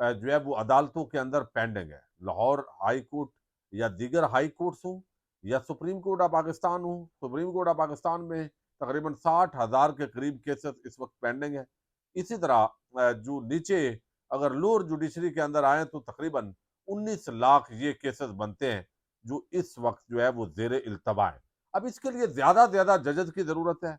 جو ہے وہ عدالتوں کے اندر پینڈنگ ہے، لاہور ہائی کورٹ یا دیگر ہائی کورٹس ہوں یا سپریم کورٹ آف پاکستان ہوں۔ سپریم کورٹ آف پاکستان میں تقریباً 60,000 کے قریب کیسز اس وقت پینڈنگ ہے۔ اسی طرح جو نیچے اگر لوور جوڈیشری کے اندر آئیں تو تقریباً 19 لاکھ یہ کیسز بنتے ہیں جو اس وقت جو ہے وہ زیر التوا ہے۔ اب اس کے لیے زیادہ زیادہ ججز کی ضرورت ہے،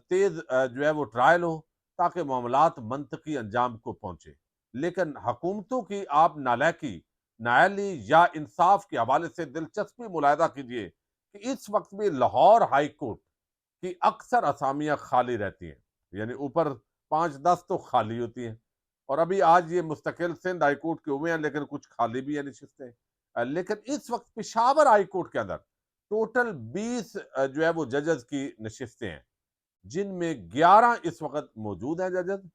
تیز جو ہے وہ ٹرائل ہو تاکہ معاملات منطقی انجام کو پہنچے۔ لیکن حکومتوں کی آپ نالائکی، نااہلی یا انصاف کے حوالے سے دلچسپی ملاحظہ کیجئے کہ اس وقت بھی لاہور ہائی کورٹ کی اکثر اسامیاں خالی رہتی ہیں، یعنی اوپر 5-10 تو خالی ہوتی ہیں، اور ابھی آج یہ مستقل سندھ ہائی کورٹ کے ہوئے ہیں لیکن کچھ خالی بھی ہیں نشستیں۔ لیکن اس وقت پشاور ہائی کورٹ کے اندر ٹوٹل 20 جو ہے وہ ججز کی نشستیں ہیں، جن میں 11 اس وقت موجود ہیں ججز،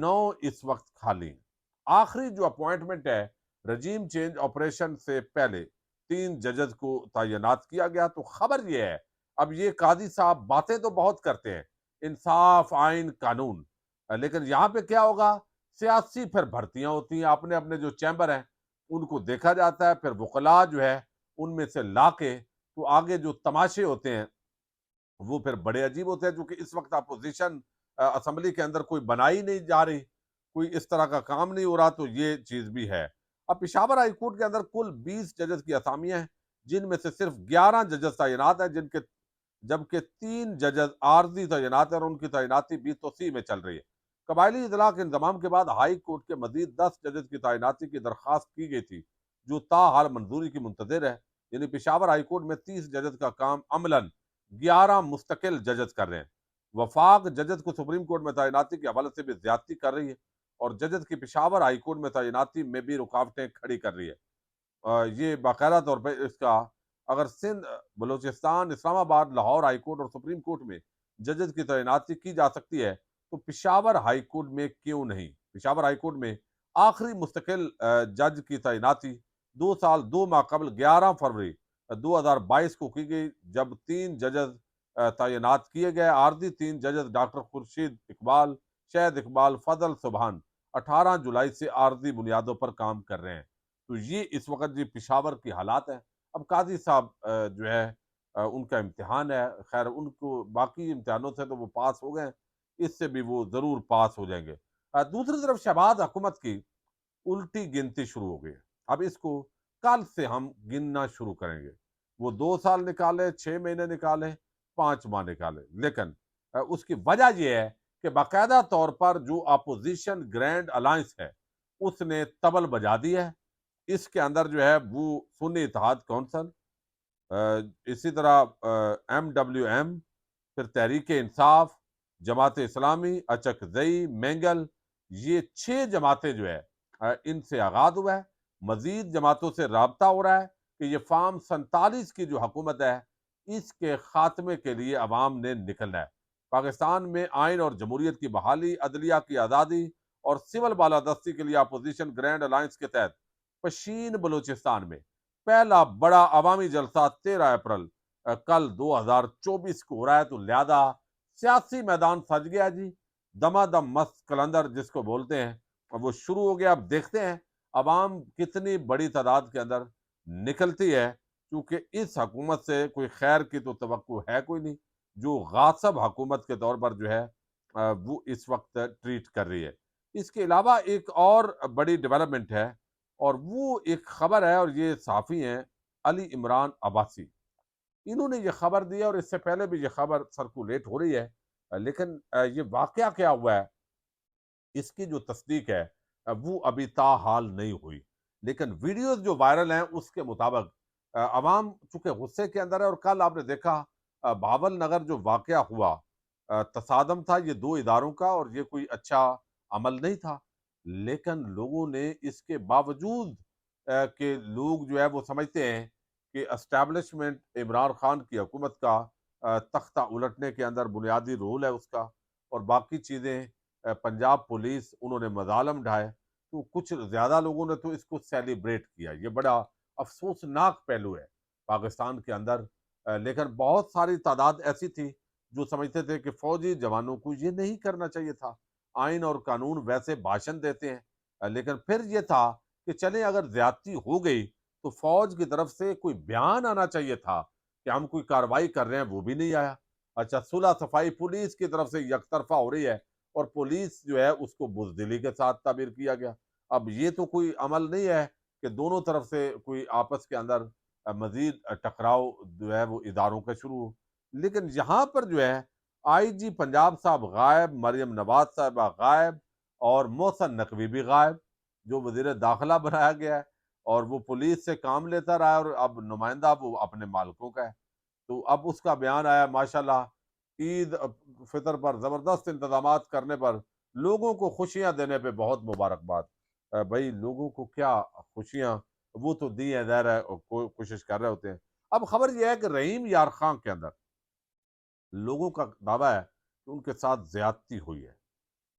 9 اس وقت خالی ہیں۔ آخری جو اپوائنٹمنٹ ہے رجیم چینج آپریشن سے پہلے 3 ججز کو تعینات کیا گیا، تو خبر یہ ہے اب یہ قاضی صاحب باتیں تو بہت کرتے ہیں، انصاف، آئین، قانون، لیکن یہاں پہ کیا ہوگا؟ سیاسی پھر بھرتیاں ہوتی ہیں، اپنے اپنے جو چیمبر ہیں ان کو دیکھا جاتا ہے، پھر وکلاء جو ہے ان میں سے لا کے تو آگے جو تماشے ہوتے ہیں وہ پھر بڑے عجیب ہوتے ہیں، چونکہ اس وقت اپوزیشن اسمبلی کے اندر کوئی بنائی نہیں جا رہی، کوئی اس طرح کا کام نہیں ہو رہا، تو یہ چیز بھی ہے۔ اب پشاور ہائی کورٹ کے اندر کل 20 ججز کی اسامیاں ہیں، جن میں سے صرف 11 ججز تعینات ہیں، جبکہ 3 ججز عارضی تعینات ہیں اور ان کی تعیناتی بھی توسیع میں چل رہی ہے۔ قبائلی اضلاع کے انضمام کے بعد ہائی کورٹ کے مزید 10 ججز کی تعیناتی کی درخواست کی گئی تھی، جو تاحال منظوری کی منتظر ہے، یعنی پشاور ہائی کورٹ میں 30 ججز کا کام عملاً 11 مستقل ججز کر رہے ہیں۔ وفاق ججز کو سپریم کورٹ میں تعیناتی کے حوالے سے بھی زیادتی کر رہی ہے اور ججز کی پشاور ہائی کورٹ میں تعیناتی میں بھی رکاوٹیں کھڑی کر رہی ہے۔ یہ باقاعدہ طور پہ اس کا اگر سندھ، بلوچستان، اسلام آباد، لاہور ہائی کورٹ اور سپریم کورٹ میں ججز کی تعیناتی کی جا سکتی ہے تو پشاور ہائی کورٹ میں کیوں نہیں؟ پشاور ہائی کورٹ میں آخری مستقل جج کی تعیناتی 2 ماہ قبل 11 فروری 2022 کو کی گئی، جب 3 ججز تعینات کیے گئے۔ عارضی 3 ججز ڈاکٹر خورشید اقبال، شہد اقبال، فضل سبحان 18 جولائی سے عارضی بنیادوں پر کام کر رہے ہیں۔ تو یہ اس وقت جی پشاور کی حالات ہیں۔ اب قاضی صاحب جو ہے ان کا امتحان ہے، خیر ان کو باقی امتحانوں سے تو وہ پاس ہو گئے ہیں، اس سے بھی وہ ضرور پاس ہو جائیں گے۔ دوسری طرف شہباز حکومت کی الٹی گنتی شروع ہو گئی ہے۔ اب اس کو کل سے ہم گننا شروع کریں گے۔ وہ 2 سال نکالے، 6 مہینے نکالے، 5 ماہ نکالے، لیکن اس کی وجہ یہ ہے کہ باقاعدہ طور پر جو اپوزیشن گرینڈ الائنس ہے اس نے طبل بجا دی ہے۔ اس کے اندر جو ہے وہ سنی اتحاد کونسل، اسی طرح ایم ڈبلیو ایم، پھر تحریک انصاف، جماعت اسلامی، اچک زئی، مینگل، یہ 6 جماعتیں جو ہے ان سے آغاز ہوا ہے۔ مزید جماعتوں سے رابطہ ہو رہا ہے کہ یہ فارم 47 کی جو حکومت ہے اس کے خاتمے کے لیے عوام نے نکلنا ہے۔ پاکستان میں آئین اور جمہوریت کی بحالی، عدلیہ کی آزادی اور سول بالادستی کے لیے اپوزیشن گرینڈ الائنس کے تحت پشین بلوچستان میں پہلا بڑا عوامی جلسہ 13 اپریل کل 2024 کو ہو رہا ہے، تو لہذا سیاسی میدان سج گیا جی، دما دم مست کلندر جس کو بولتے ہیں وہ شروع ہو گیا۔ اب دیکھتے ہیں عوام کتنی بڑی تعداد کے اندر نکلتی ہے، کیونکہ اس حکومت سے کوئی خیر کی تو توقع ہے کوئی نہیں، جو غاصب حکومت کے طور پر جو ہے وہ اس وقت ٹریٹ کر رہی ہے۔ اس کے علاوہ ایک اور بڑی ڈیولپمنٹ ہے اور وہ ایک خبر ہے، اور یہ صحافی ہیں علی عمران عباسی، انہوں نے یہ خبر دی ہے اور اس سے پہلے بھی یہ خبر سرکولیٹ ہو رہی ہے، لیکن یہ واقعہ کیا ہوا ہے اس کی جو تصدیق ہے وہ ابھی تاحال نہیں ہوئی، لیکن ویڈیوز جو وائرل ہیں اس کے مطابق عوام چونکہ غصے کے اندر ہے، اور کل آپ نے دیکھا بھاول نگر جو واقعہ ہوا تصادم تھا یہ 2 اداروں کا، اور یہ کوئی اچھا عمل نہیں تھا، لیکن لوگوں نے اس کے باوجود کہ لوگ جو ہے وہ سمجھتے ہیں کہ اسٹیبلشمنٹ عمران خان کی حکومت کا تختہ الٹنے کے اندر بنیادی رول ہے اس کا، اور باقی چیزیں پنجاب پولیس انہوں نے مظالم ڈھائے، تو کچھ زیادہ لوگوں نے تو اس کو سیلیبریٹ کیا۔ یہ بڑا افسوسناک پہلو ہے پاکستان کے اندر، لیکن بہت ساری تعداد ایسی تھی جو سمجھتے تھے کہ فوجی جوانوں کو یہ نہیں کرنا چاہیے تھا۔ آئین اور قانون ویسے بھاشن دیتے ہیں، لیکن پھر یہ تھا کہ چلیں اگر زیادتی ہو گئی تو فوج کی طرف سے کوئی بیان آنا چاہیے تھا کہ ہم کوئی کارروائی کر رہے ہیں، وہ بھی نہیں آیا۔ اچھا، صلح صفائی پولیس کی طرف سے یک طرفہ ہو رہی ہے اور پولیس جو ہے اس کو بزدلی کے ساتھ تعبیر کیا گیا۔ اب یہ تو کوئی عمل نہیں ہے کہ دونوں طرف سے کوئی آپس کے اندر مزید ٹکراؤ جو ہے وہ اداروں کا شروع ہو۔ لیکن یہاں پر جو ہے آئی جی پنجاب صاحب غائب، مریم نواز صاحبہ غائب، اور محسن نقوی بھی غائب، جو وزیر داخلہ بنایا گیا ہے اور وہ پولیس سے کام لیتا رہا، اور اب نمائندہ وہ اپنے مالکوں کا ہے۔ تو اب اس کا بیان آیا ماشاءاللہ، عید فطر پر زبردست انتظامات کرنے پر لوگوں کو خوشیاں دینے پہ بہت مبارکباد۔ بھائی لوگوں کو کیا خوشیاں، وہ تو دی ہیں، ظاہر ہے کوشش کر رہے ہوتے ہیں۔ اب خبر یہ ہے کہ رحیم یار خان کے اندر لوگوں کا دعویٰ ہے کہ ان کے ساتھ زیادتی ہوئی ہے،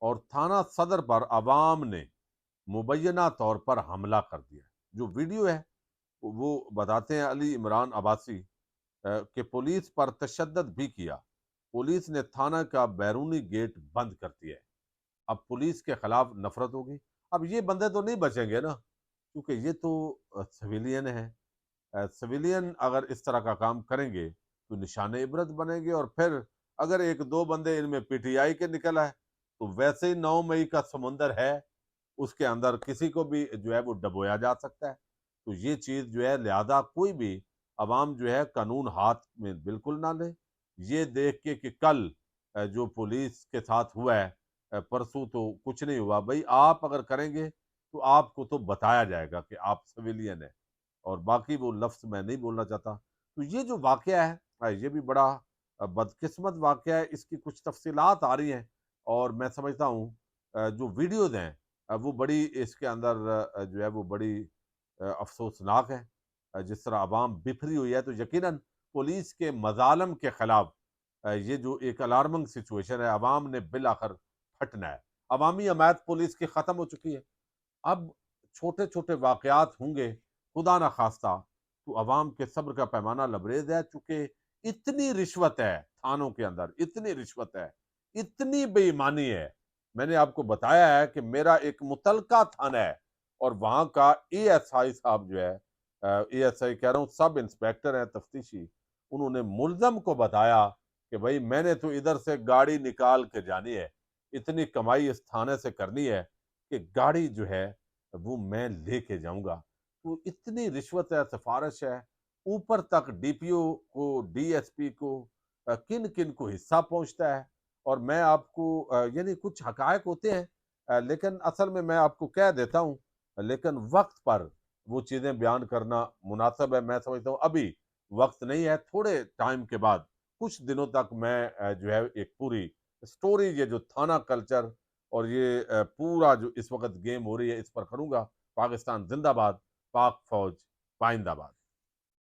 اور تھانہ صدر پر عوام نے مبینہ طور پر حملہ کر دیا ہے۔ جو ویڈیو ہے وہ بتاتے ہیں علی عمران عباسی کہ پولیس پر تشدد بھی کیا، پولیس نے تھانہ کا بیرونی گیٹ بند کر دیا ہے۔ اب پولیس کے خلاف نفرت ہوگی۔ اب یہ بندے تو نہیں بچیں گے نا، کیونکہ یہ تو سویلین ہیں۔ سویلین اگر اس طرح کا کام کریں گے تو نشان عبرت بنیں گے، اور پھر اگر ایک دو بندے ان میں پی ٹی آئی کے نکل آئے تو ویسے ہی 9 مئی کا سمندر ہے، اس کے اندر کسی کو بھی جو ہے وہ ڈبویا جا سکتا ہے۔ تو یہ چیز جو ہے، لہذا کوئی بھی عوام جو ہے قانون ہاتھ میں بالکل نہ لے۔ یہ دیکھ کے کہ کل جو پولیس کے ساتھ ہوا ہے، پرسوں تو کچھ نہیں ہوا، بھائی آپ اگر کریں گے تو آپ کو تو بتایا جائے گا کہ آپ سویلین ہیں، اور باقی وہ لفظ میں نہیں بولنا چاہتا۔ تو یہ جو واقعہ ہے یہ بھی بڑا بدقسمت واقعہ ہے، اس کی کچھ تفصیلات آ رہی ہیں، اور میں سمجھتا ہوں جو ویڈیوز ہیں وہ بڑی اس کے اندر جو ہے وہ بڑی افسوسناک ہے۔ جس طرح عوام بکھری ہوئی ہے، تو یقیناً پولیس کے مظالم کے خلاف یہ جو ایک الارمنگ سچویشن ہے، عوام نے بالآخر پھٹنا ہے۔ عوامی حمایت پولیس کی ختم ہو چکی ہے۔ اب چھوٹے چھوٹے واقعات ہوں گے، خدا نہ خواستہ، تو عوام کے صبر کا پیمانہ لبریز ہے، چونکہ اتنی رشوت ہے تھانوں کے اندر، اتنی رشوت ہے، اتنی بے ایمانی ہے۔ میں نے آپ کو بتایا ہے کہ میرا ایک متعلقہ تھانہ ہے، اور وہاں کا اے ایس آئی صاحب جو ہے، اے ایس آئی کہہ رہا ہوں، سب انسپیکٹر ہیں تفتیشی، انہوں نے ملزم کو بتایا کہ بھائی میں نے تو ادھر سے گاڑی نکال کے جانی ہے، اتنی کمائی اس تھانے سے کرنی ہے کہ گاڑی جو ہے وہ میں لے کے جاؤں گا۔ تو اتنی رشوت ہے، سفارش ہے، اوپر تک ڈی پی او کو، ڈی ایس پی کو، کن کن کو حصہ پہنچتا ہے۔ اور میں آپ کو یعنی کچھ حقائق ہوتے ہیں، لیکن اصل میں آپ کو کہہ دیتا ہوں، لیکن وقت پر وہ چیزیں بیان کرنا مناسب ہے۔ میں سمجھتا ہوں ابھی وقت نہیں ہے، تھوڑے ٹائم کے بعد، کچھ دنوں تک میں جو ہے ایک پوری سٹوری، یہ جو تھانہ کلچر اور یہ پورا جو اس وقت گیم ہو رہی ہے، اس پر کروں گا۔ پاکستان زندہ باد، پاک فوج پائندہ باد۔